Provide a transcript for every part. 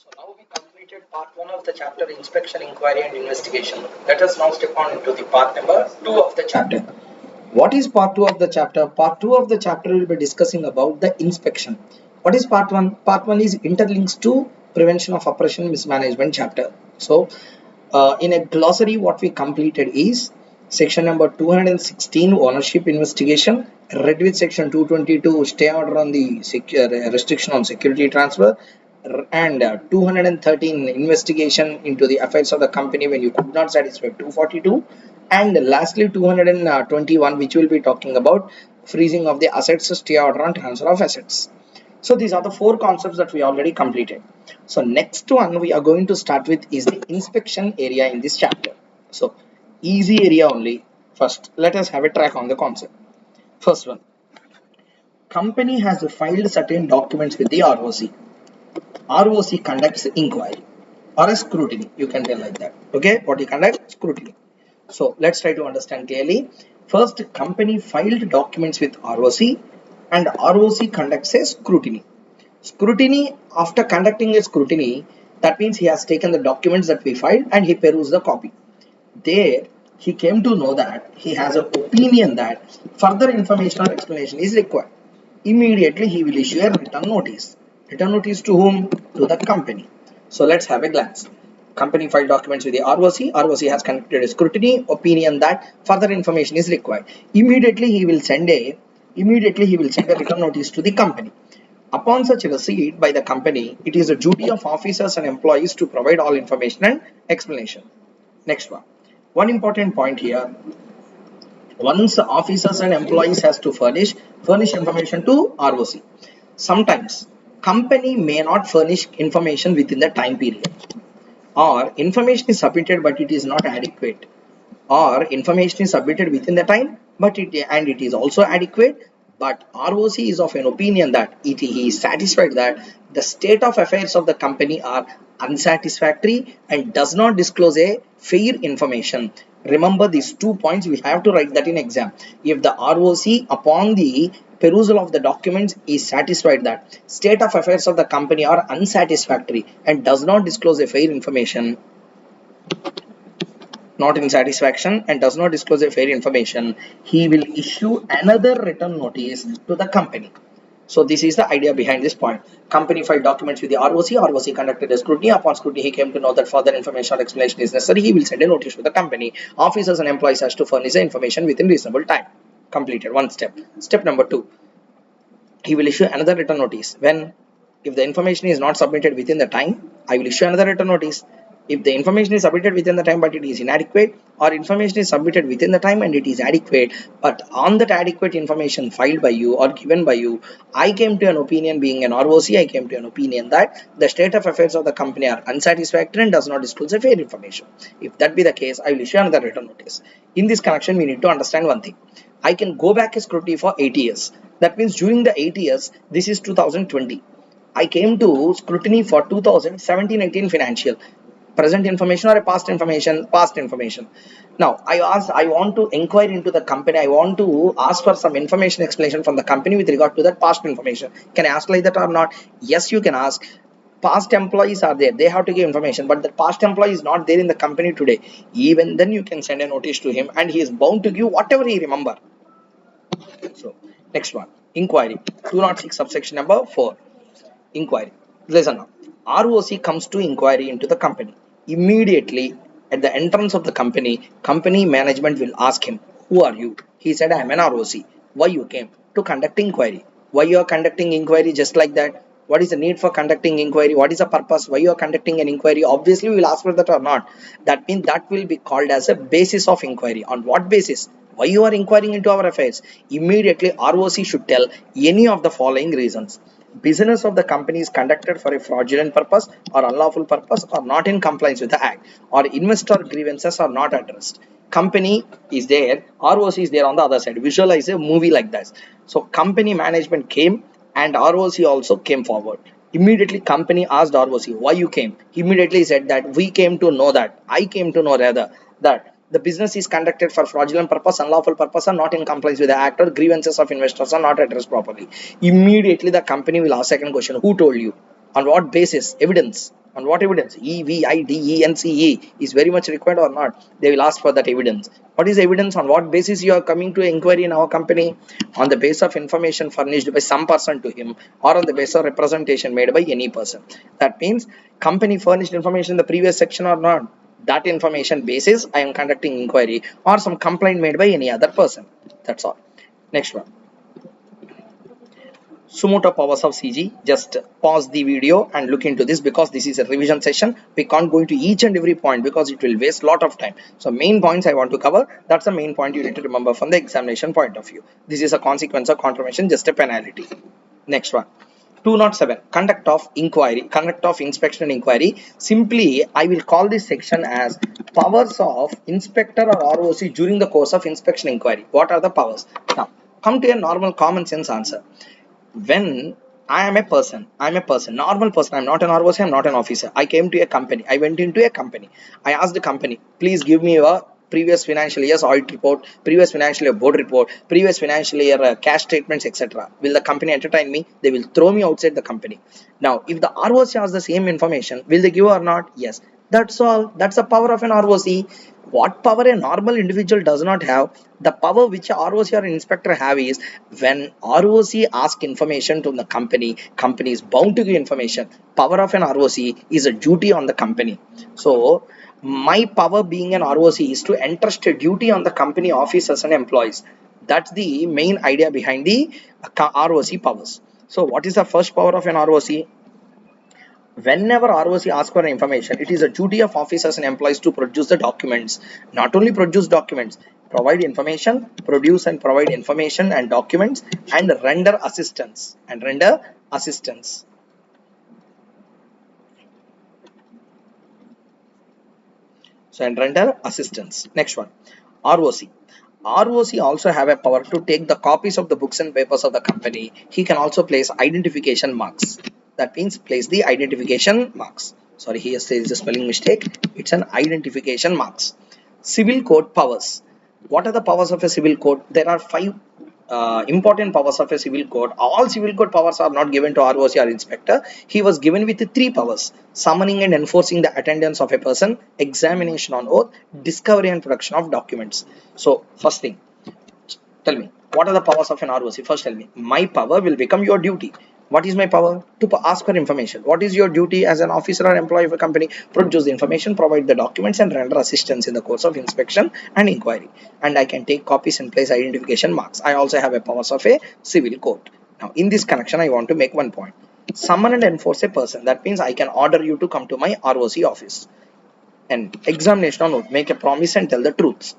So now we completed part 1 of the chapter inspection, inquiry and investigation. Let us now step on into the part number 2 of the chapter. What is part 2 of the chapter? Part 2 of the chapter will be discussing about the inspection. What is part 1? Part 1 is interlinks to prevention of operational mismanagement chapter. So in a glossary what we completed is section number 216 ownership investigation, read with section 222 stay order on the restriction on security transfer, and 213 investigation into the affairs of the company when you could not satisfy 242, and lastly 221 which will be talking about freezing of the assets, stay order on transfer of assets. So these are the 4 concepts that we already completed. So next one we are going to start with is the inspection area in this chapter. So easy area only. First, let us have a track on the concept. First one, company has filed certain documents with the ROC. ROC conducts inquiry or a scrutiny. You can tell like that. Okay, what you conduct? Scrutiny. So let's try to understand clearly. First, company filed documents with ROC and ROC conducts a scrutiny. Scrutiny, after conducting a scrutiny, that means he has taken the documents that we filed and he perused the copy. There, he came to know that he has an opinion that further information or explanation is required. Immediately, he will issue a return notice. Return notice to whom? To the company. So let's have a glance. Company filed documents with the ROC. ROC has conducted a scrutiny, opinion that further information is required. Immediately, he will send a return notice to the company. Upon such receipt by the company, it is the duty of officers and employees to provide all information and explanation. Next one. One important point here. Once officers and employees has to furnish information to ROC. Sometimes company may not furnish information within the time period, or information is submitted but it is not adequate, or information is submitted within the time but it is also adequate, but ROC is of an opinion that he is satisfied that the state of affairs of the company are unsatisfactory and does not disclose a fair information. Remember these 2 points, we have to write that in exam. If the ROC upon the perusal of the documents is satisfied that state of affairs of the company are unsatisfactory and does not disclose a fair information, not in satisfaction and does not disclose a fair information, he will issue another return notice to the company. So this is the idea behind this point. Company filed documents with the ROC. ROC conducted a scrutiny. Upon scrutiny, he came to know that further information or explanation is necessary. He will send a notice to the company. Officers and employees has to furnish the information within reasonable time. Completed one step. Step number 2. He will issue another return notice. When, if the information is not submitted within the time, I will issue another return notice. If the information is submitted within the time but it is inadequate, or information is submitted within the time and it is adequate, but on that adequate information filed by you or given by you, I came to an opinion, being an ROC, I came to an opinion that the state of affairs of the company are unsatisfactory and does not disclose a fair information. If that be the case, I will issue another return notice. In this connection, we need to understand one thing. I can go back a scrutiny for 8 years. That means during the 8 years, this is 2020. I came to scrutiny for 2017-18 financial. Present information or a past information? Past information. Now, I want to inquire into the company. I want to ask for some information explanation from the company with regard to that past information. Can I ask like that or not? Yes, you can ask. Past employees are there, they have to give information, but the past employee is not there in the company today. Even then you can send a notice to him and he is bound to give whatever he remember. So next one, inquiry. 206 subsection number 4. Inquiry. Listen now. ROC comes to inquiry into the company. Immediately at the entrance of the company management will ask him, who are you? He said, I am an ROC. Why you came? To conduct inquiry. Why you are conducting inquiry? Just like that. What is the need for conducting inquiry? What is the purpose? Why you are conducting an inquiry? Obviously we will ask for that or not. That means that will be called as a basis of inquiry. On what basis? Why you are inquiring into our affairs? Immediately ROC should tell any of the following reasons. Business of the company is conducted for a fraudulent purpose or unlawful purpose or not in compliance with the act, or investor grievances are not addressed. Company is there, ROC is there on the other side. Visualize a movie like this. So company management came and ROC also came forward. Immediately company asked ROC, why you came? Immediately said that I came to know rather that the business is conducted for fraudulent purpose, unlawful purpose, or not in compliance with the act, or grievances of investors are not addressed properly. Immediately the company will ask second question, who told you? On what basis? Evidence. On what evidence? EVIDENCE is very much required or not? They will ask for that evidence. What is evidence? On what basis you are coming to inquiry in our company? On the basis of information furnished by some person to him, or on the basis of representation made by any person. That means company furnished information in the previous section or not. That information basis I am conducting inquiry, or some complaint made by any other person. That's all. Next one. Sumoto powers of CG. Just pause the video and look into this, because this is a revision session. We can't go into each and every point because it will waste a lot of time. So main points I want to cover. That's the main point you need to remember from the examination point of view. This is a consequence of confirmation, just a penalty. Next one. 207, conduct of inquiry, conduct of inspection and inquiry. Simply I will call this section as powers of inspector or ROC during the course of inspection inquiry. What are the powers? Now come to a normal common sense answer. When I am a person, normal person, I'm not an ROC, I'm not an officer. I came to a company, I went into a company, I asked the company, please give me a previous financial year's audit report, previous financial year board report, previous financial year cash statements, etc. Will the company entertain me? They will throw me outside the company. Now, if the ROC has the same information, will they give or not? Yes. That's all. That's the power of an ROC. What power a normal individual does not have, the power which a ROC or an inspector have is, when ROC asks information to the company, company is bound to give information. Power of an ROC is a duty on the company. So my power being an ROC is to entrust a duty on the company officers and employees. That's the main idea behind the ROC powers. So what is the first power of an ROC? Whenever ROC asks for information, it is a duty of officers and employees to produce the documents. Not only produce documents, provide information, produce and provide information and documents, and render assistance. And render assistance. Next one, ROC. ROC also have a power to take the copies of the books and papers of the company. He can also place identification marks. That means place the identification marks. Sorry, here says a spelling mistake. It's an identification marks. Civil code powers. What are the powers of a civil code? There are 5 important powers of a civil code. All civil code powers are not given to ROC or inspector. He was given with 3 powers: summoning and enforcing the attendance of a person, examination on oath, discovery and production of documents. So first thing, tell me, what are the powers of an ROC? First tell me. My power will become your duty. What is my power? To ask for information. What is your duty as an officer or employee of a company? Produce the information, provide the documents, and render assistance in the course of inspection and inquiry. And I can take copies and place identification marks. I also have a powers of a civil code. Now, in this connection, I want to make one point. Summon and enforce a person. That means I can order you to come to my ROC office. And examination on oath. Make a promise and tell the truth.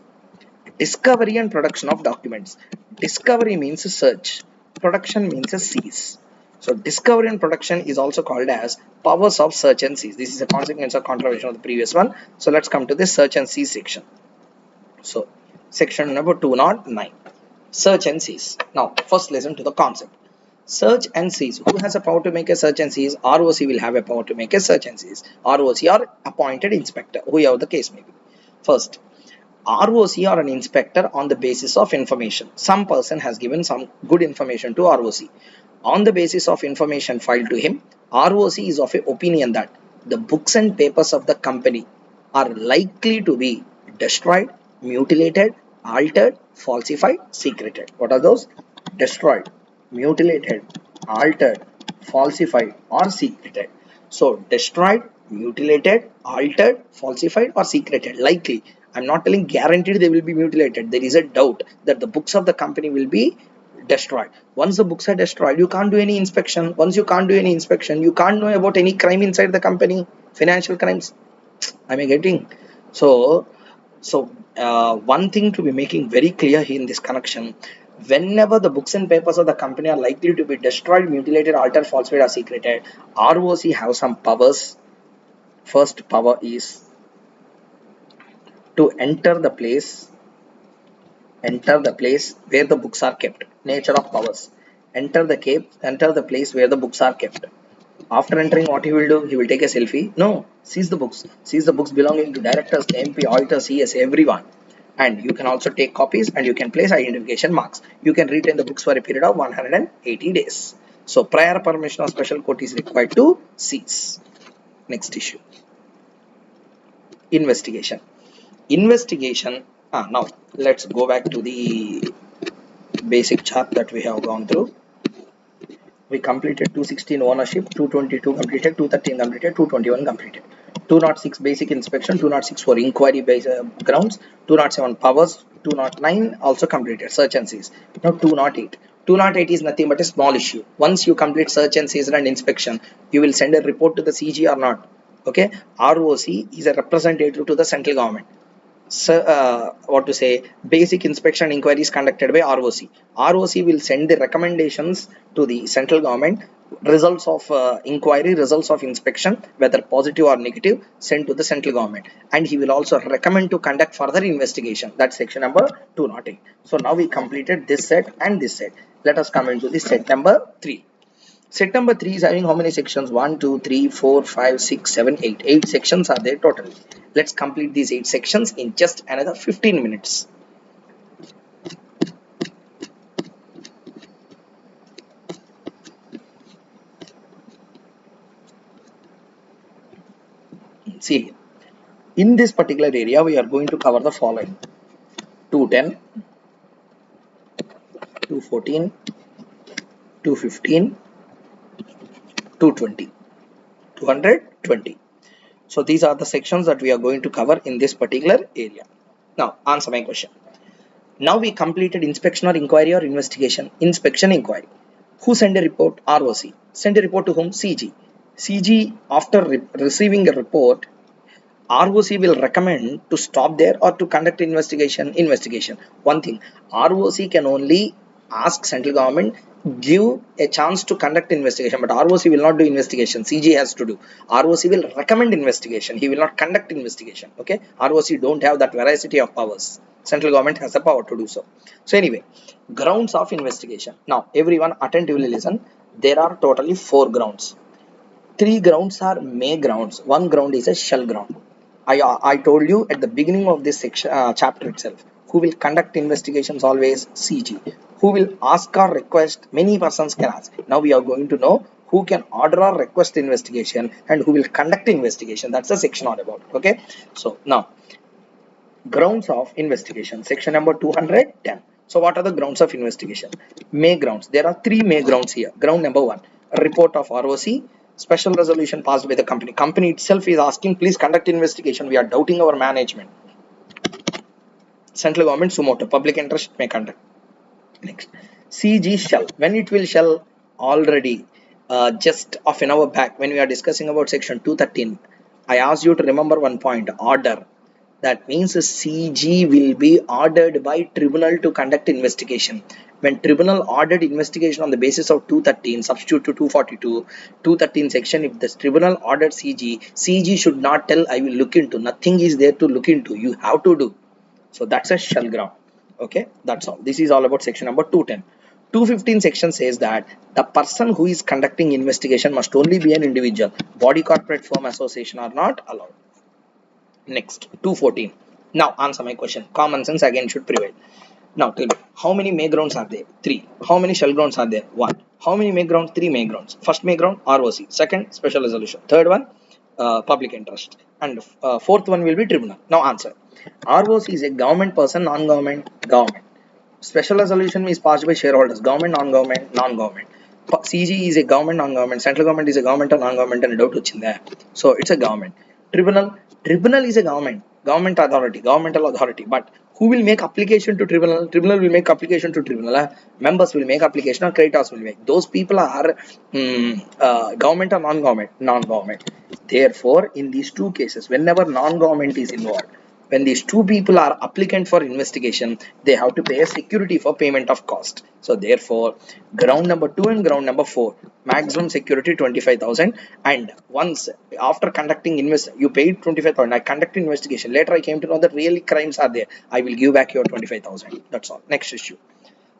Discovery and production of documents. Discovery means search. Production means seize. So discovery and production is also called as powers of search and seize. This is a consequence of contravention of the previous one. So let's come to this search and seize section. So section number 209. Search and seize. Now first listen to the concept. Search and seize. Who has a power to make a search and seize? ROC will have a power to make a search and seize. ROC or appointed inspector, whoever the case may be. First, ROC or an inspector on the basis of information. Some person has given some good information to ROC. On the basis of information filed to him, ROC is of a opinion that the books and papers of the company are likely to be destroyed, mutilated, altered, falsified, secreted. What are those? Destroyed, mutilated, altered, falsified, or secreted. So destroyed, mutilated, altered, falsified, or secreted. Likely. I'm not telling guaranteed they will be mutilated. There is a doubt that the books of the company will be destroyed. Once the books are destroyed, you can't do any inspection. Once you can't do any inspection, you can't know about any crime inside the company, financial crimes. Am I getting? So one thing to be making very clear here in this connection: whenever the books and papers of the company are likely to be destroyed, mutilated, altered, falsified, or secreted, ROC have some powers. First power is to enter the place where the books are kept. Nature of powers. Enter the place where the books are kept. After entering, what he will do? He will take a selfie? No. Seize the books. Seize the books belonging to directors, MP, auditors, CS, everyone. And you can also take copies and you can place identification marks. You can retain the books for a period of 180 days. So prior permission of special court is required to seize. Next issue. Investigation. Investigation. Now let's go back to the basic chart that we have gone through. We completed 216 ownership, 222 completed, 213 completed, 221 completed. 206 basic inspection, 206 for inquiry based grounds, 207 powers, 209 also completed search and seize. Now 208. 208 is nothing but a small issue. Once you complete search and seize and inspection, you will send a report to the CG or not. Okay, ROC is a representative to the central government. So, what to say, basic inspection inquiries conducted by ROC. ROC will send the recommendations to the central government, results of inquiry, results of inspection, whether positive or negative, sent to the central government, and he will also recommend to conduct further investigation. That's section number 208. So now we completed this set and this set. Let us come into the set number 3. Set number 3 is having how many sections? 1, 2, 3, 4, 5, 6, 7, 8. 8 sections are there totally. Let's complete these 8 sections in just another 15 minutes. See, in this particular area, we are going to cover the following: 210, 214, 215, 220, 220. So these are the sections that we are going to cover in this particular area. Now, answer my question. Now we completed inspection or inquiry or investigation. Inspection, inquiry. Who sent a report? ROC. Send a report to whom? CG. CG, after receiving a report, ROC will recommend to stop there or to conduct investigation. One thing, ROC can only ask central government, give a chance to conduct investigation, but ROC will not do investigation. CG has to do. ROC will recommend investigation. He will not conduct investigation. Okay, ROC don't have that variety of powers. Central government has the power to do so. So anyway, grounds of investigation. Now everyone attentively listen. There are totally 4 grounds. 3 grounds are may grounds. 1 ground is a shall ground. I told you at the beginning of this section, chapter itself, who will conduct investigations always? CG. Who will ask or request? Many persons can ask. Now we are going to know who can order or request investigation and who will conduct investigation. That's the section all about. Okay. So now, grounds of investigation, section number 210. So what are the grounds of investigation? May grounds. There are 3 may grounds here. Ground number 1, report of ROC, special resolution passed by the company. Company itself is asking, please conduct investigation. We are doubting our management. Central government suo motu, public interest may conduct. Next, CG shall. When it will shall? Already just half an hour back when we are discussing about section 213, I asked you to remember one point: order. That means CG will be ordered by tribunal to conduct investigation. When tribunal ordered investigation on the basis of 213, substitute to 242, 213 section, if the tribunal ordered CG should not tell I will look into. Nothing is there to look into. You have to do. So that's a shall ground. Okay, that's all. This is all about section number 210. 215 section says that the person who is conducting investigation must only be an individual. Body, corporate, firm, association are not allowed. Next, 214. Now answer my question. Common sense again should prevail. Now tell me, how many may grounds are there? 3. How many shall grounds are there? 1. How many may grounds? 3 may grounds. First may ground, ROC. Second, special resolution. Third one, public interest. And fourth one will be tribunal. Now answer. ROC is a government person, non-government, government. Special resolution is passed by shareholders, government, non-government, non-government. CG is a government, non-government. Central government is a government or non-government, and doubt in there. So it's a government. Tribunal is a government governmental authority. But who will make application to tribunal? Tribunal will make application to tribunal. Members will make application or creditors will make. Those people are government or non-government? Non-government. Therefore, in these 2 cases, whenever non-government is involved, when these 2 people are applicant for investigation, they have to pay a security for payment of cost. So therefore, ground number 2 and ground number 4, maximum security 25,000. And once after conducting you paid 25,000. I conducted investigation. Later I came to know that really crimes are there. I will give back your 25,000. That's all. Next issue.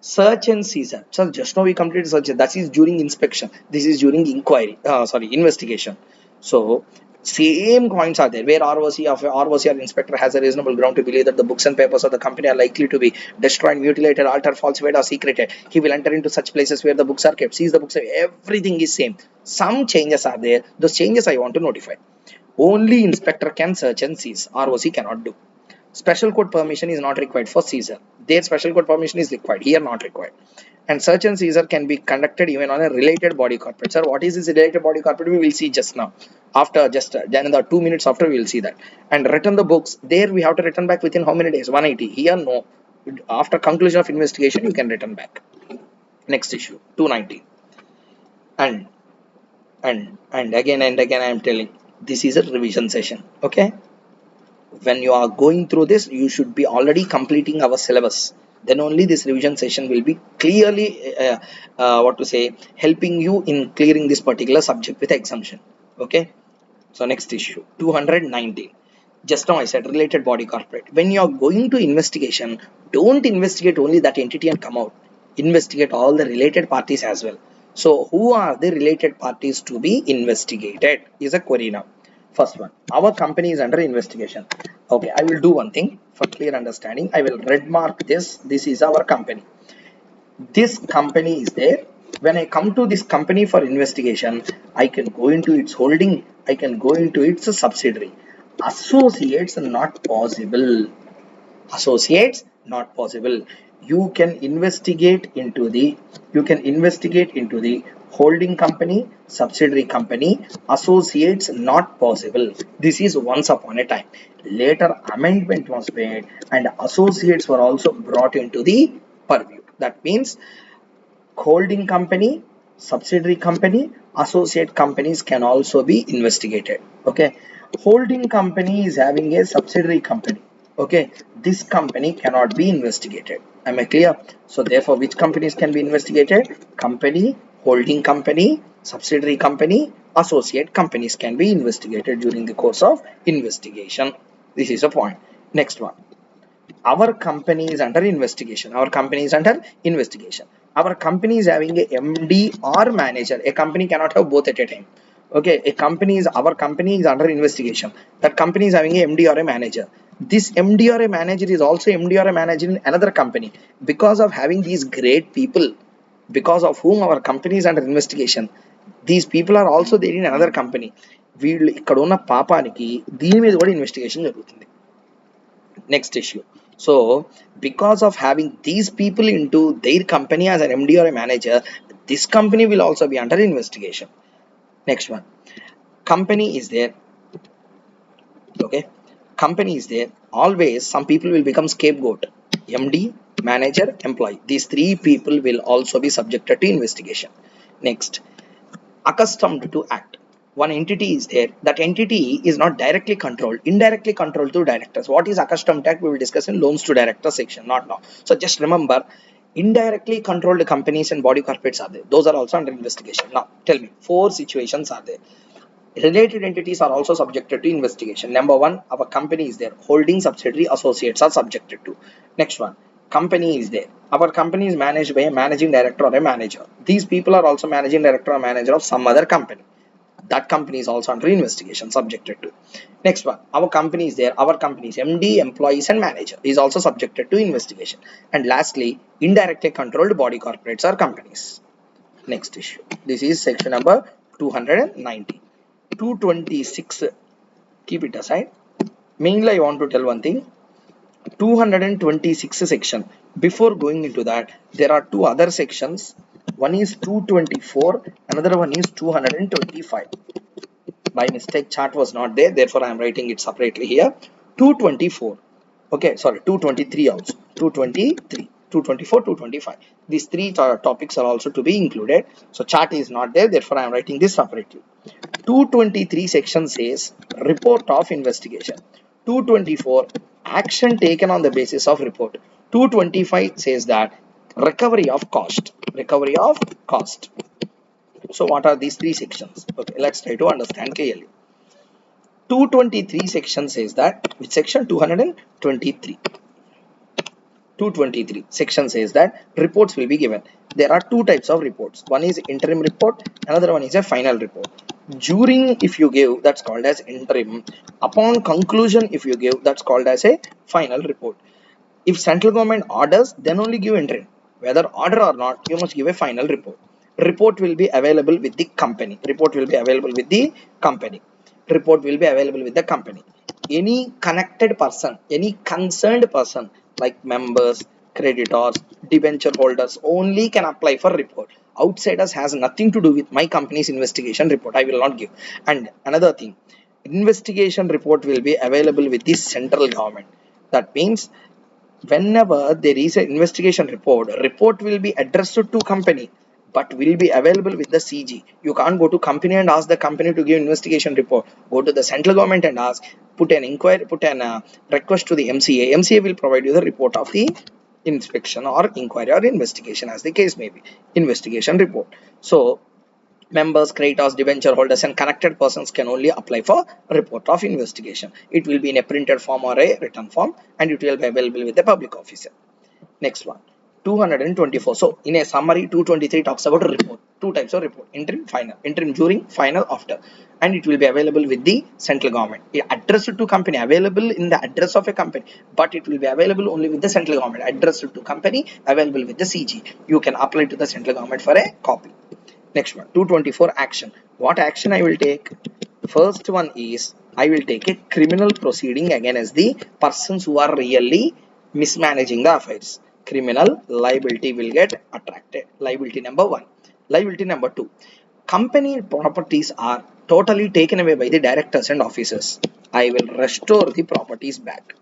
Search and seize. So just now we completed search. That is during inspection. This is during inquiry. Investigation. So Same points are there where ROC or inspector has a reasonable ground to believe that the books and papers of the company are likely to be destroyed, mutilated, altered, falsified, or secreted. He will enter into such places where the books are kept, seize the books. Everything is same. Some changes are there. Those changes I want to notify. Only inspector can search and seize. ROC cannot do. Special court permission is not required for seizure. Their special court permission is required. Here not required. And search and seizure can be conducted even on a related body corporate. Sir, what is this related body corporate? We will see just now. After just then in the 2 minutes after we will see that. And return the books. There we have to return back within how many days? 180. Here no. After conclusion of investigation, you can return back. Next issue 290. And again and again I am telling, this is a revision session. Okay. When you are going through this, you should be already completing our syllabus. Then only this revision session will be clearly helping you in clearing this particular subject with exemption. Okay. So next issue 219. Just now I said related body corporate. When you are going to investigation, don't investigate only that entity and come out. Investigate all the related parties as well. So who are the related parties to be investigated is a query now. First one, our company is under investigation. Okay, I will do one thing for clear understanding. I will red mark this. This is our company. This company is there. When I come to this company for investigation, I can go into its holding. I can go into its subsidiary. Associates not possible. Associates not possible. You can investigate into the holding company, subsidiary company. Associates not possible. This is once upon a time. Later amendment was made and associates were also brought into the purview. That means holding company, subsidiary company, associate companies can also be investigated. Okay. Holding company is having a subsidiary company. Okay. This company cannot be investigated. Am I clear? So therefore, which companies can be investigated? Company, holding company, subsidiary company, associate companies can be investigated during the course of investigation. This is a point. Next one. Our company is under investigation. Our company is under investigation. Our company is having a MD or manager. A company cannot have both at a time. Okay, our company is under investigation. That company is having a MD or a manager. This MD or a manager is also MD or a manager in another company. Because of having these great people, because of whom our company is under investigation, these people are also there in another company. వీళ్ళు ఇక్కడ ఉన్న పాపానికి దీని మీద కూడా investigation జరుగుతుంది. Next issue. So because of having these people into their company as an MD or a manager, this company will also be under investigation. Next one. Company is there. Okay. Company is there. Always some people will become scapegoat. MD, manager, employee. These three people will also be subjected to investigation. Next. Accustomed to act. One entity is there. That entity is not directly controlled, indirectly controlled through directors. What is accustomed to act? We will discuss in loans to directors section, not now. So just remember, indirectly controlled companies and body corporates are there. Those are also under investigation. Now tell me, 4 situations are there. Related entities are also subjected to investigation. Number 1, our company is there. Holding subsidiary associates are subjected to. Next one, company is there. Our company is managed by a managing director or a manager. These people are also managing director or manager of some other company. That company is also under investigation, subjected to. Next one, our company is there. Our company's MD, employees and manager is also subjected to investigation. And lastly, indirectly controlled body corporates or companies. Next issue. This is section number 290. 226. Keep it aside. Mainly I want to tell one thing. 226 section. Before going into that, there are 2 other sections. One is 224, another one is 225. By mistake chart was not there, therefore I am writing it separately here. 224. Okay, sorry, 223 also. 223, 224, 225. These 3 topics are also to be included. So chart is not there, therefore I am writing this separately. 223 section says report of investigation. 224, action taken on the basis of report. 225 says that recovery of cost. Recovery of cost. So what are these 3 sections? Okay, let's try to understand clearly. 223 section says that, which section? 223. 223 section says that reports will be given. There are 2 types of reports. One is interim report, another one is a final report. During, if you give, that's called as interim. Upon conclusion, if you give, that's called as a final report. If central government orders, then only give interim. Whether order or not, you must give a final report. Report will be available with the company. Report will be available with the company. Report will be available with the company. Any connected person, any concerned person, like members, creditors, debenture holders, only can apply for report. Outsiders has nothing to do with my company's investigation report. I will not give. And another thing, investigation report will be available with the central government. That means whenever there is an investigation report, report will be addressed to company, but will be available with the CG. You can't go to company and ask the company to give investigation report. Go to the central government and ask, put an inquiry, put an request to the MCA. MCA will provide you the report of the inspection or inquiry or investigation, as the case may be, investigation report. So members, creditors, debenture holders, and connected persons can only apply for report of investigation. It will be in a printed form or a written form, and it will be available with the public officer. Next one, 224. So in a summary, 223 talks about report. Two types of report: interim, final. Interim during, final after. And it will be available with the central government. Addressed to company, available in the address of a company, but it will be available only with the central government. Addressed to company, available with the CG. You can apply to the central government for a copy. Next one, 224 action. What action I will take? First one is, I will take a criminal proceeding against the persons who are really mismanaging the affairs. Criminal liability will get attracted. Liability number one. Liability number two, company properties are totally taken away by the directors and officers. I will restore the properties back.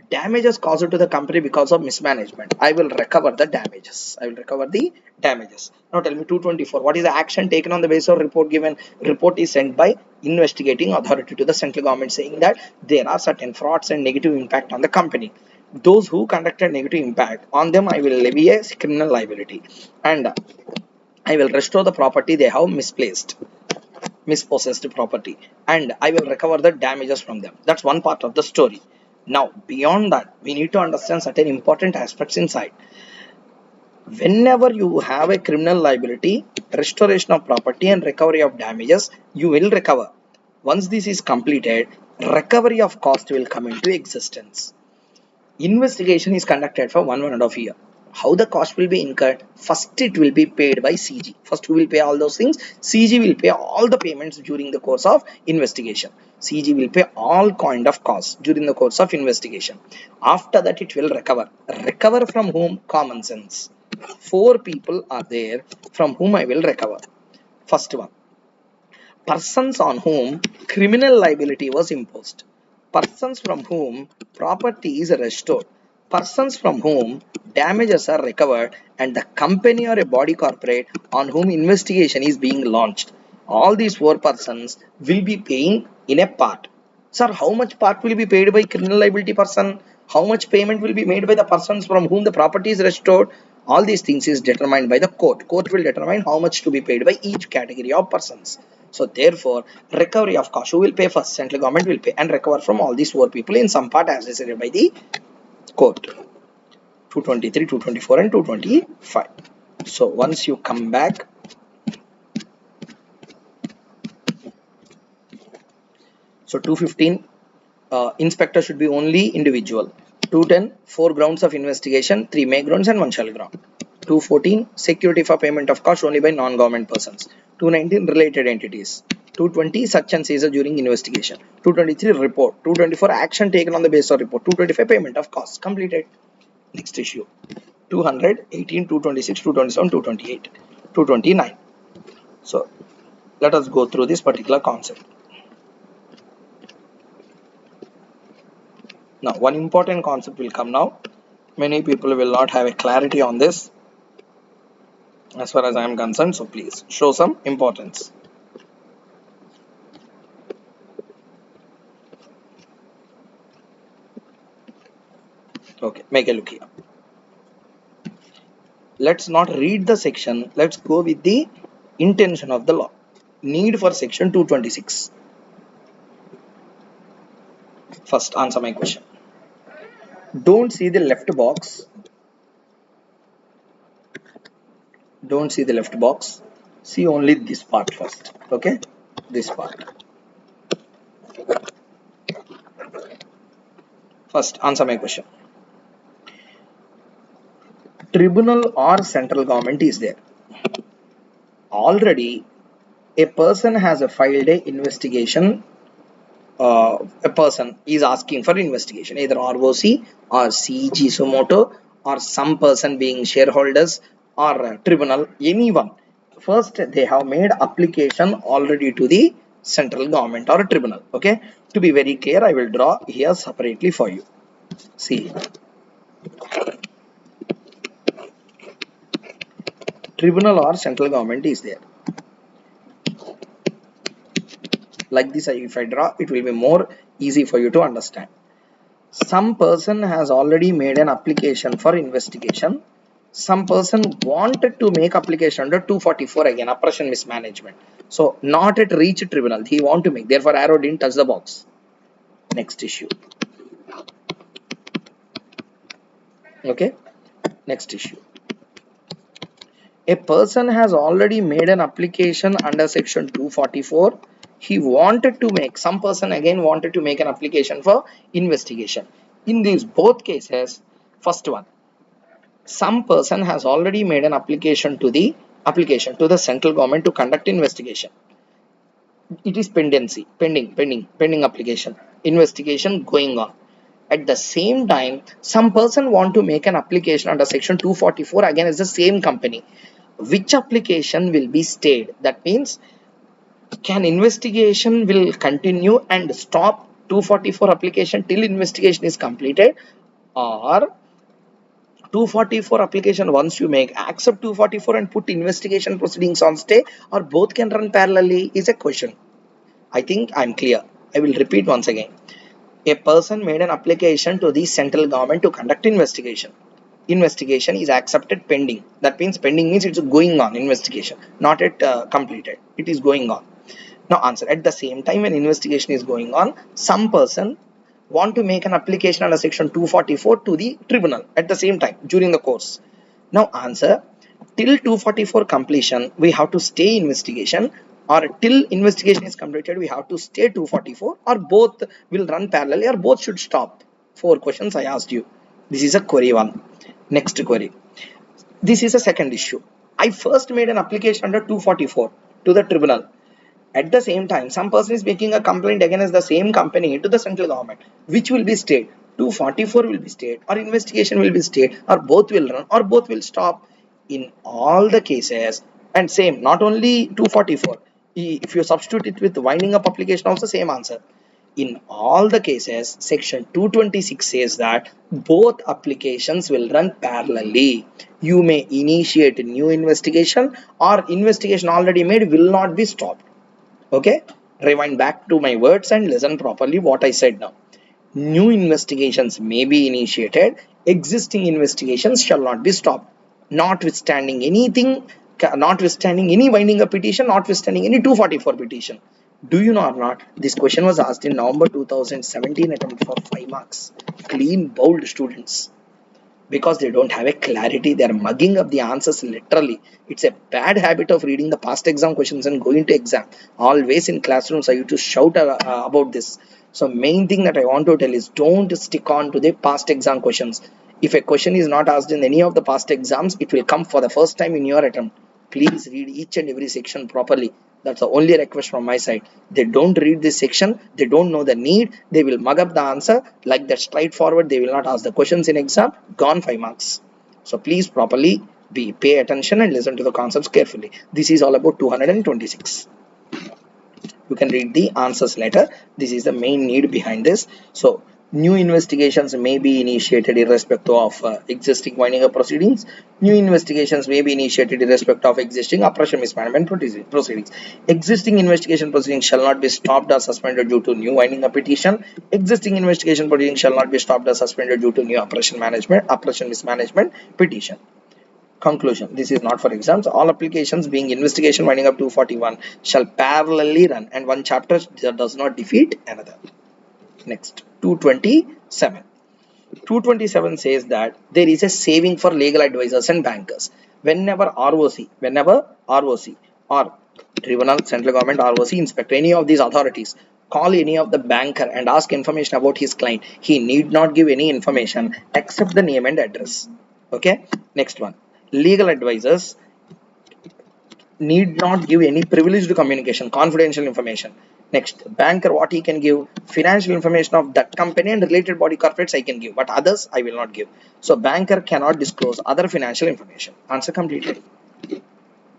Damages caused to the company because of mismanagement, I will recover the damages. I will recover the damages. Now tell me, 224, what is the action taken on the basis of report given? Report is sent by investigating authority to the central government, saying that there are certain frauds and negative impact on the company. Those who conducted negative impact on them, I will levy a criminal liability, and I will restore the property they have mispossessed property, and I will recover the damages from them. That's one part of the story. Now, beyond that, we need to understand certain important aspects inside. Whenever you have a criminal liability, restoration of property and recovery of damages, you will recover. Once this is completed, recovery of cost will come into existence. Investigation is conducted for 1.5 years. How the cost will be incurred? First, it will be paid by CG. First, who will pay all those things? CG will pay all the payments during the course of investigation. CG will pay all kind of costs during the course of investigation. After that, it will recover. Recover from whom? Common sense. Four people are there from whom I will recover. First one, persons on whom criminal liability was imposed, persons from whom property is restored, persons from whom damages are recovered, and the company or a body corporate on whom investigation is being launched. All these four persons will be paying in a part. Sir, how much part will be paid by criminal liability person? How much payment will be made by the persons from whom the property is restored? All these things is determined by the court. Court will determine how much to be paid by each category of persons. So therefore, recovery of cost, who will pay first? Central government will pay and recover from all these four people in some part as decided by the court. 223, 224 and 225. So once you come back, so 215, inspector should be only individual. 210, 4 grounds of investigation, 3 may grounds and 1 shall ground. 214, security for payment of cost only by non-government persons. 219, related entities. 220, search and seizure during investigation. 223, report. 224, action taken on the basis of report. 225, payment of costs. Completed. Next issue. 200, 18, 226, 227, 228, 229. So let us go through this particular concept. Now, one important concept will come now. Many people will not have a clarity on this as far as I am concerned. So please show some importance. Okay, make a look here. Let's not read the section. Let's go with the intention of the law. Need for section 226. First, answer my question. Don't see the left box. Don't see the left box. See only this part first. Okay. this part. First, answer my question. Tribunal or central government is there. Already, a person has filed a investigation. A person is asking for investigation, either ROC or CG Sumoto or some person being shareholders or tribunal, anyone. First, they have made application already to the central government or tribunal. Okay, to be very clear, I will draw here separately for you. See, tribunal or central government is there. Like this, if I draw, it will be more easy for you to understand. Some person has already made an application for investigation. Some person wanted to make application under 244 again, oppression mismanagement. So not at reach tribunal, he want to make, therefore arrow didn't touch the box. Next issue. Okay, next issue. A person has already made an application under section 244. He wanted to make, some person again wanted to make an application for investigation. In these both cases, first one, some person has already made an application to the central government to conduct investigation. It is pending application, investigation going on. At the same time, some person want to make an application under section 244 again as the same company. Which application will be stayed? That means, can investigation will continue and stop 244 application till investigation is completed, or 244 application once you make, accept 244 and put investigation proceedings on stay, or both can run parallelly, is a question. I think I'm clear. I will repeat once again. A person made an application to the central government to conduct investigation. Investigation is accepted pending. That means pending means it's going on, investigation, not yet completed. It is going on. Now answer. At the same time, when investigation is going on, some person want to make an application under section 244 to the tribunal at the same time during the course. Now answer. Till 244 completion, we have to stay investigation, or till investigation is completed, we have to stay 244, or both will run parallelly, or both should stop. 4 questions I asked you. This is a query 1. Next query. This is a second issue. I first made an application under 244 to the tribunal. At the same time, some person is making a complaint against the same company to the central government. Which will be stayed? 244 will be stayed, or investigation will be stayed, or both will run, or both will stop. In all the cases, and same, not only 244, if you substitute it with winding up application also same answer. In all the cases, section 226 says that both applications will run parallelly. You may initiate a new investigation, or investigation already made will not be stopped. Okay, rewind back to my words and listen properly what I said now. New investigations may be initiated, existing investigations shall not be stopped. Notwithstanding anything, notwithstanding any winding up petition, notwithstanding any 244 petition. Do you know or not? This question was asked in November 2017 attempt for 5 marks. Clean, bold students. Because they don't have a clarity, they are mugging up the answers literally. It's a bad habit of reading the past exam questions and going to exam. Always in classrooms I used to shout about this. So main thing that I want to tell is, don't stick on to the past exam questions. If a question is not asked in any of the past exams, it will come for the first time in your attempt. Please read each and every section properly. That's the only request from my side. They don't read this section, they don't know the need, they will mug up the answer like that straightforward. They will not ask the questions in exam. Gone 5 marks. So please properly pay attention and listen to the concepts carefully. This is all about 226. You can read the answers later. This is the main need behind this. So new investigations may be initiated irrespective of existing winding up proceedings. New investigations may be initiated irrespective of existing oppression mismanagement proceedings. Existing investigation proceedings shall not be stopped or suspended due to new winding up petition. Existing investigation proceedings shall not be stopped or suspended due to new oppression mismanagement petition. Conclusion. This is not for exams. All applications being investigation winding up 241 shall parallelly run, and one chapter does not defeat another. Next, 227. 227 says that there is a saving for legal advisors and bankers. Whenever ROC or tribunal, central government, ROC, inspector, any of these authorities call any of the banker and ask information about his client, he need not give any information except the name and address. Okay, next one, legal advisors need not give any privileged communication, confidential information. Next, banker, what he can give, financial information of that company and related body corporates I can give, but others I will not give. So banker cannot disclose other financial information. Answer completed.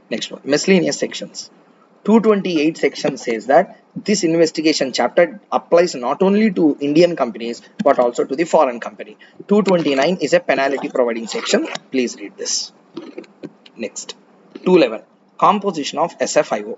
Next one, miscellaneous sections. 228 section says that this investigation chapter applies not only to Indian companies but also to the foreign company. 229 is a penalty providing section. Please read this. Next, 211, composition of SFIO.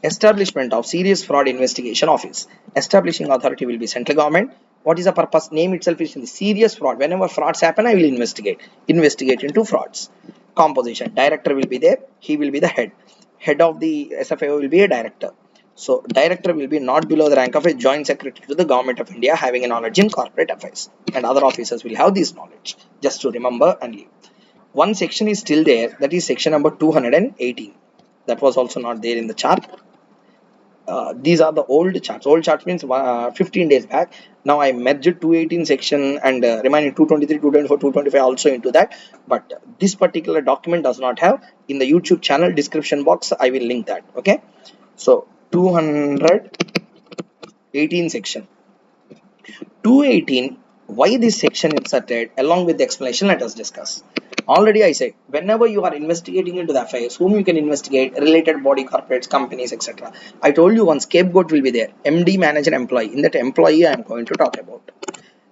Establishment of Serious Fraud Investigation Office. Establishing authority will be central government. What is the purpose? Name itself is in the serious fraud. Whenever frauds happen, I will investigate. Investigate into frauds. Composition. Director will be there. He will be the head. Head of the SFIO will be a director. So director will be not below the rank of a joint secretary to the government of India having a knowledge in corporate affairs. And other officers will have this knowledge. Just to remember and leave. One section is still there, that is section number 218. That was also not there in the chart. These are the old charts. Old charts means 15 days back. Now I merged 218 section and remaining 223, 224, 225 also into that. But this particular document does not have. In the YouTube channel description box, I will link that. Okay. So 218 section. 218, why this section inserted? Along with the explanation, let us discuss. Already I said, whenever you are investigating into the affairs, whom you can investigate, related body, corporates, companies, etc. I told you one scapegoat will be there, MD, manager, employee. In that employee I am going to talk about.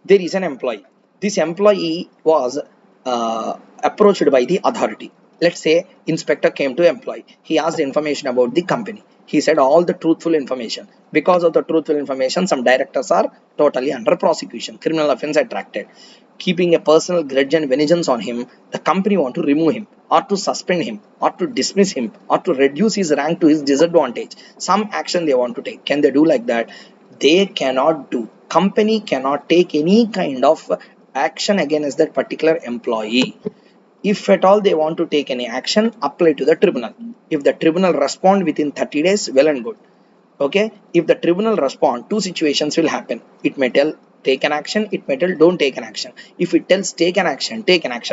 There is an employee. This employee was approached by the authority. Let's say inspector came to employee. He asked information about the company. He said all the truthful information. Because of the truthful information, some directors are totally under prosecution. Criminal offense attracted. Keeping a personal grudge and vengeance on him, the company want to remove him or to suspend him or to dismiss him or to reduce his rank to his disadvantage. Some action they want to take. Can they do like that? They cannot do. Company cannot take any kind of action against that particular employee. If at all they want to take any action, apply to the tribunal. If the tribunal respond within 30 days, well and good. Okay, if the tribunal respond, two situations will happen. It may tell take an action, it may tell don't take an action. If it tells take an action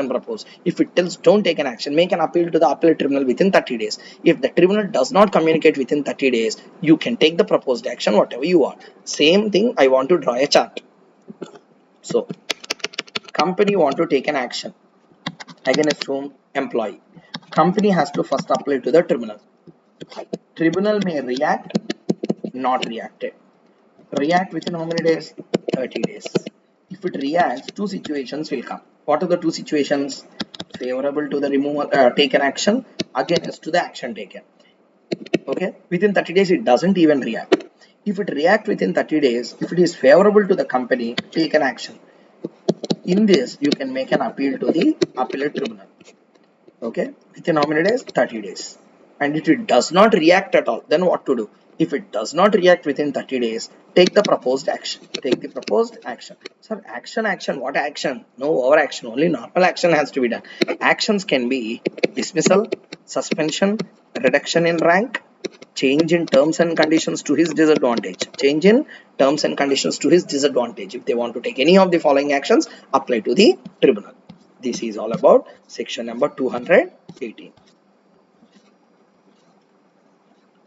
propose. If it tells don't take an action, make an appeal to the appellate tribunal within 30 days. If the tribunal does not communicate within 30 days, you can take the proposed action whatever you want. Same thing, I want to draw a chart. So company want to take an action against whom? Employee. Company has to first apply to the tribunal. Tribunal may react, not reacted. React within how many days? 30 days. If it reacts, two situations will come. What are the two situations? Favorable to the removal, taken action, against to the action taken. Okay, within 30 days it doesn't even react. If it react within 30 days, if it is favorable to the company, take an action. In this, you can make an appeal to the appellate tribunal. Okay, within how many days? 30 days. And if it does not react at all, then what to do? If it does not react within 30 days, take the proposed action. Take the proposed action. Sir, action, what action? No overaction, only normal action has to be done. Actions can be dismissal, suspension, reduction in rank, change in terms and conditions to his disadvantage. Change in terms and conditions to his disadvantage. If they want to take any of the following actions, apply to the tribunal. This is all about section number 218.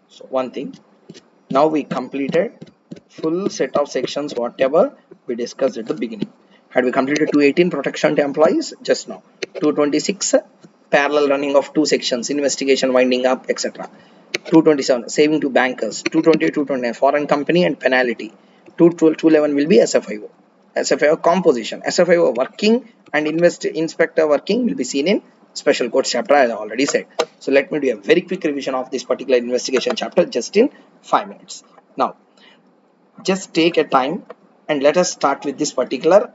So one thing, now we completed full set of sections whatever we discussed at the beginning. Had we completed 218 protection to employees just now, 226 parallel running of two sections, investigation winding up, etc. 227 saving to bankers, 228, 229 foreign company and penalty, 211 will be SFIO. SFIO composition, SFIO working and inspector working will be seen in special courts chapter, as I already said. So let me do a very quick revision of this particular investigation chapter just in 5 minutes. Now just take a time and let us start with this particular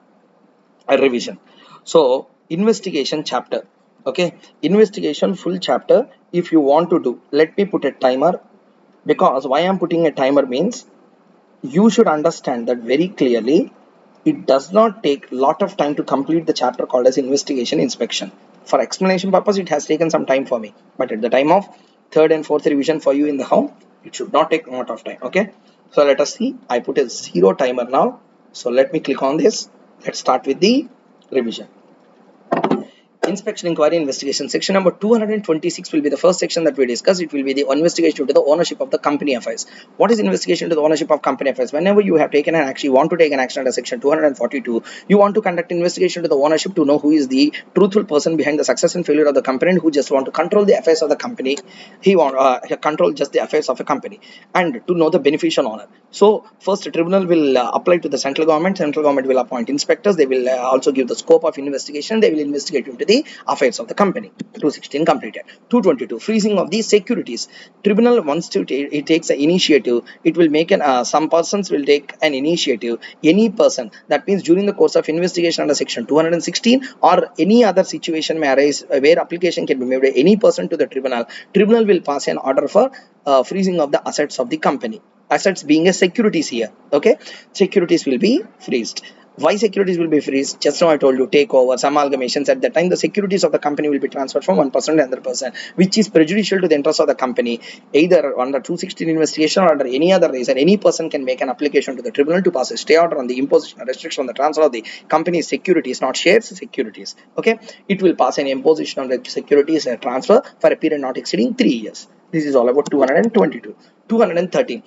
revision. So investigation chapter, okay, investigation full chapter, if you want to do, let me put a timer, because why I'm putting a timer means you should understand that very clearly. It does not take lot of time to complete the chapter called as investigation inspection. For explanation purpose, it has taken some time for me, but at the time of third and fourth revision for you in the home. It should not take a lot of time. Okay, so let us see. I put a 0 timer now. So let me click on this. Let's start with the revision. Inspection, inquiry, investigation. Section number 226 will be the first section that we discuss. It will be the investigation into the ownership of the company affairs. What is investigation into the ownership of company affairs? Whenever you have taken an action, you want to take an action under section 242, you want to conduct investigation to the ownership to know who is the truthful person behind the success and failure of the company and who just want to control the affairs of the company. He want control just the affairs of a company and to know the beneficial owner. So first, the tribunal will apply to the central government. Central government will appoint inspectors. They will also give the scope of investigation. They will investigate into the affairs of the company. 216 completed. 222 freezing of the securities. Tribunal wants to it takes an initiative. It will make some persons will take an initiative. Any person, that means during the course of investigation under section 216 or any other situation may arise where application can be made by any person to the tribunal. Tribunal will pass an order for freezing of the assets of the company. Assets being a securities here. Okay, securities will be freezed. Why securities will be freezed? Just now I told you, takeovers, amalgamations. At that time, the securities of the company will be transferred from one person to another person, which is prejudicial to the interest of the company. Either under 216 investigation or under any other reason, any person can make an application to the tribunal to pass a stay order on the imposition or restriction on the transfer of the company's securities, not shares, securities. Okay, it will pass an imposition on the securities transfer for a period not exceeding 3 years. This is all about 222. 213.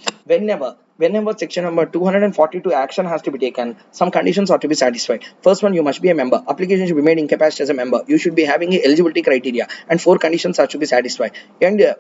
Whenever section number 242 action has to be taken, some conditions are to be satisfied. First one, you must be a member. Application should be made in capacity as a member. You should be having a eligibility criteria, and 4 conditions are to be satisfied. And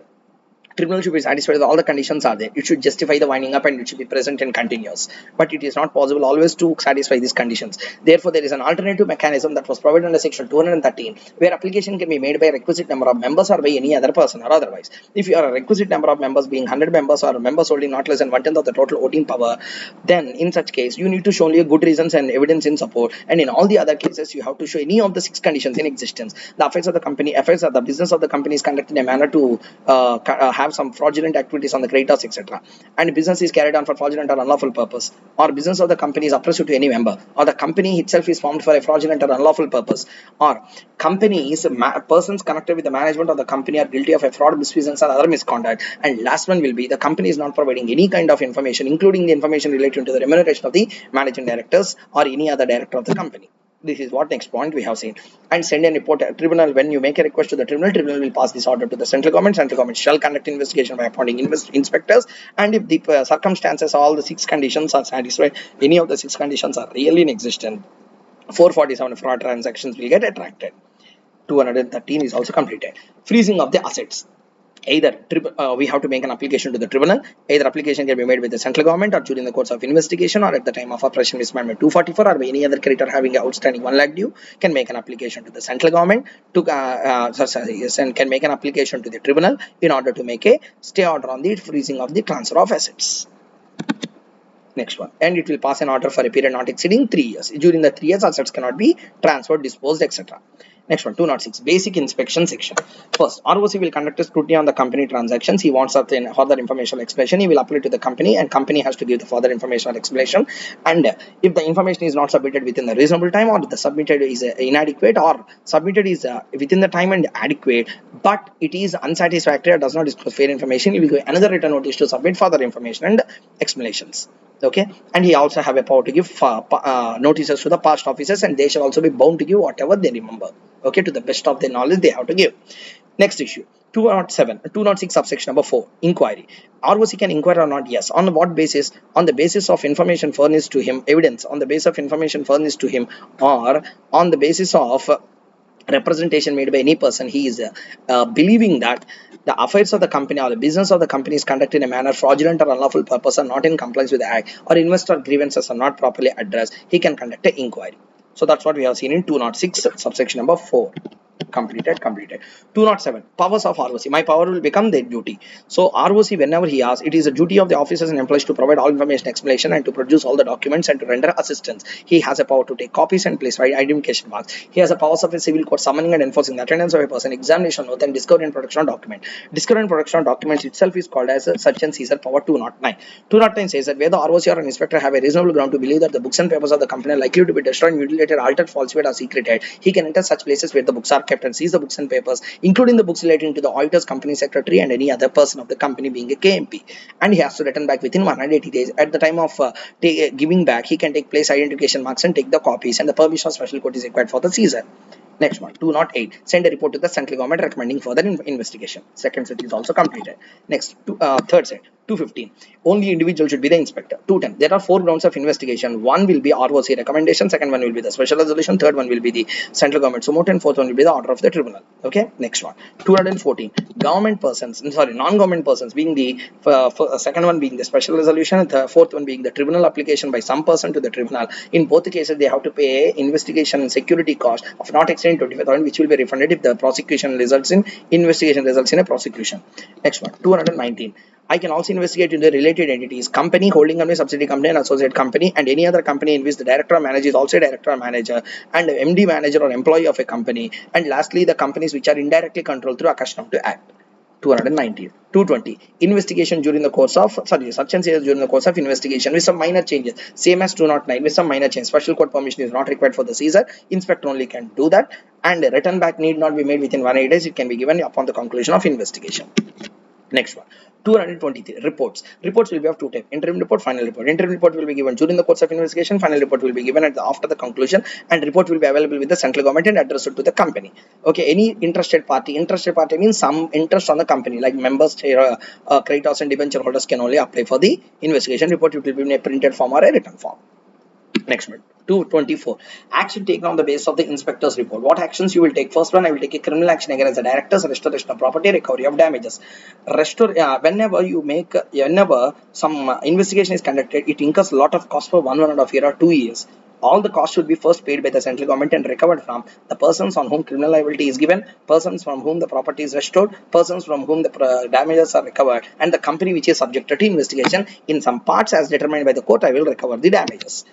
tribunal should be satisfied that all the conditions are there. It should justify the winding up and it should be present and continuous. But it is not possible always to satisfy these conditions. Therefore, there is an alternative mechanism that was provided under section 213 where application can be made by a requisite number of members or by any other person or otherwise. If you are a requisite number of members being 100 members or members holding not less than 1/10 of the total voting power, then in such case you need to show only good reasons and evidence in support. And in all the other cases, you have to show any of the 6 conditions in existence. The affairs of the company, affairs of the business of the company is conducted in a manner to have some fraudulent activities on the creditors, etc. And business is carried on for fraudulent or unlawful purpose, or business of the company is oppressive to any member, or the company itself is formed for a fraudulent or unlawful purpose, or companies, persons connected with the management of the company are guilty of a fraud, misfeasance, or other misconduct. And last one will be the company is not providing any kind of information, including the information related to the remuneration of the managing directors or any other director of the company. This is what next point we have seen. And send a report to tribunal. When you make a request to the tribunal, tribunal will pass this order to the central government. Central government shall conduct investigation by appointing inspectors. And if the circumstances, all the 6 conditions are satisfied, any of the 6 conditions are really in existence, 447 fraud transactions will get attracted. 213 is also completed. Freezing of the assets. Either we have to make an application to the tribunal. Either application can be made with the central government or during the course of investigation or at the time of operation mismanagement 244 or by any other creditor having outstanding 1 lakh due can make an application to the central government to and can make an application to the tribunal in order to make a stay order on the freezing of the transfer of assets. Next one, and it will pass an order for a period not exceeding 3 years. During the 3 years, assets cannot be transferred, disposed, etc. Next one, 206, basic inspection section. First, ROC will conduct a scrutiny on the company transactions. He wants certain further informational explanation. He will apply to the company, and company has to give the further informational explanation. And if the information is not submitted within the reasonable time, or the submitted is inadequate, or submitted is within the time and adequate, but it is unsatisfactory or does not disclose fair information, he will give another written notice to submit further information and explanations. Okay, and he also have a power to give notices to the past officers, and they shall also be bound to give whatever they remember. Okay, to the best of their knowledge they have to give. Next issue, 206 subsection number 4, inquiry. ROC can inquire or not? Yes. On what basis? On the basis of information furnished to him, evidence on the basis of information furnished to him, or on the basis of representation made by any person. He is believing that the affairs of the company or the business of the company is conducted in a manner fraudulent or unlawful purpose or not in compliance with the act, or investor grievances are not properly addressed, he can conduct an inquiry. So that's what we have seen in 206 subsection number 4. Completed. 207, powers of ROC. My power will become their duty. So ROC, whenever he asks, it is a duty of the officers and employees to provide all information, explanation, and to produce all the documents and to render assistance. He has a power to take copies and place identification marks. He has a powers of a civil court summoning and enforcing the attendance of a person, examination note, and discovery and production of document. Discovery and production of documents itself is called as a search and seizure power 209. 209 says that where the ROC or an inspector have a reasonable ground to believe that the books and papers of the company are likely to be destroyed, mutilated, altered, falsified, or secreted, he can enter such places where the books are kept and seize the books and papers, including the books relating to the auditors, company secretary, and any other person of the company being a KMP. And he has to return back within 180 days. At the time of giving back, he can take place identification marks and take the copies, and the permission of special court is required for the seizure. Next one, 208. Send a report to the central government recommending further investigation. Second set is also completed. Next, third set, 215. Only individual should be the inspector. 210. There are 4 grounds of investigation. One will be ROC recommendation. Second one will be the special resolution. Third one will be the central government summary. And fourth one will be the order of the tribunal. Okay. Next one, 214. Government persons, sorry, non-government persons being the second one being the special resolution. The fourth one being the tribunal application by some person to the tribunal. In both the cases, they have to pay investigation and security cost of not exceeding 25,000, which will be refunded if the prosecution results in investigation results in a prosecution. Next one, 219. I can also investigate into the related entities, company, holding company, subsidiary company, and associate company, and any other company in which the director or manager is also a director or manager, and MD manager or employee of a company. And lastly, the companies which are indirectly controlled through Akashtam to Act. 219. 220. Investigation during the course of, such and such during the course of investigation with some minor changes. Same as 209 with some minor change. Special court permission is not required for the seizure. Inspector only can do that. And a return back need not be made within 180 days. It can be given upon the conclusion of investigation. Next one, 223. Reports. Reports will be of 2 types: interim report, final report. Interim report will be given during the course of investigation. Final report will be given after the conclusion, and report will be available with the central government and addressed to the company. Okay, any interested party means some interest on the company, like members, creditors, and debenture holders can only apply for the investigation report. It will be in a printed form or a written form. Next one, 224. Action taken on the basis of the inspector's report. What actions you will take? First one, I will take a criminal action against the directors, restoration of property, recovery of damages. Whenever some investigation is conducted, it incurs a lot of cost for 1.5 years or 2 years. All the costs should be first paid by the central government and recovered from the persons on whom criminal liability is given, persons from whom the property is restored, persons from whom the damages are recovered, and the company which is subjected to investigation. In some parts as determined by the court, I will recover the damages.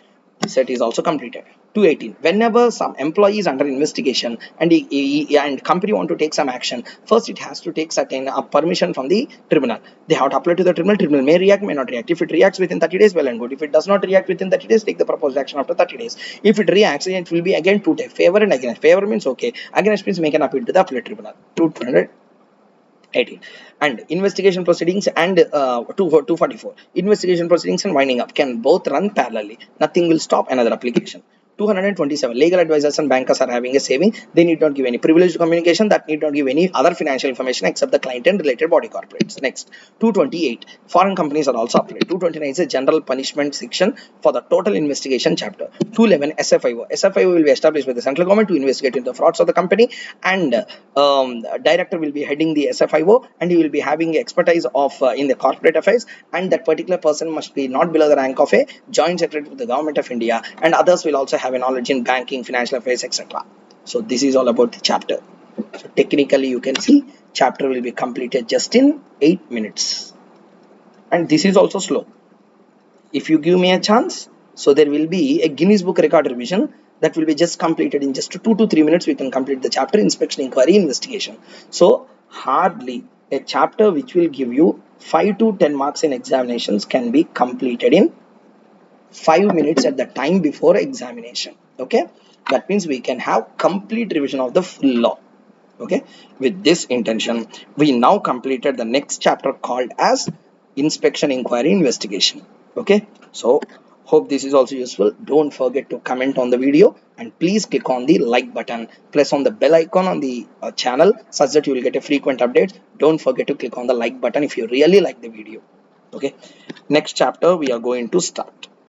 Set is also completed. 218. Whenever some employee is under investigation and company want to take some action, first it has to take certain permission from the tribunal. They have to apply to the tribunal. Tribunal may react, may not react. If it reacts within 30 days, well and good. If it does not react within 30 days, take the proposed action after 30 days. If it reacts, it will be again 2 types: favor and against. Favor means okay. Against means make an appeal to the appellate tribunal. 218. And investigation proceedings and 244. Investigation proceedings and winding up can both run parallelly. Nothing will stop another application. 227. Legal advisors and bankers are having a saving. They need not give any privileged communication. That need not give any other financial information except the client and related body corporates. Next, 228. Foreign companies are also applied. 229 is a general punishment section for the total investigation chapter. 211. SFIO. SFIO will be established by the central government to investigate into the frauds of the company, and director will be heading the SFIO, and he will be having expertise of in the corporate affairs, and that particular person must be not below the rank of a joint secretary to the government of India, and others will also have a knowledge in banking, financial affairs, etc. So this is all about the chapter. So technically you can see chapter will be completed just in 8 minutes, and this is also slow. If you give me a chance, so there will be a Guinness Book record revision that will be just completed in just 2 to 3 minutes. We can complete the chapter inspection, inquiry, investigation. So hardly a chapter which will give you 5 to 10 marks in examinations can be completed in 5 minutes at the time before examination. Okay, that means we can have complete revision of the full law. Okay, with this intention, we now completed the next chapter called as inspection, inquiry, investigation. Okay, so hope this is also useful. Don't forget to comment on the video, and please click on the like button, press on the bell icon on the channel such that you will get a frequent updates. Don't forget to click on the like button if you really like the video. Okay, next chapter we are going to start.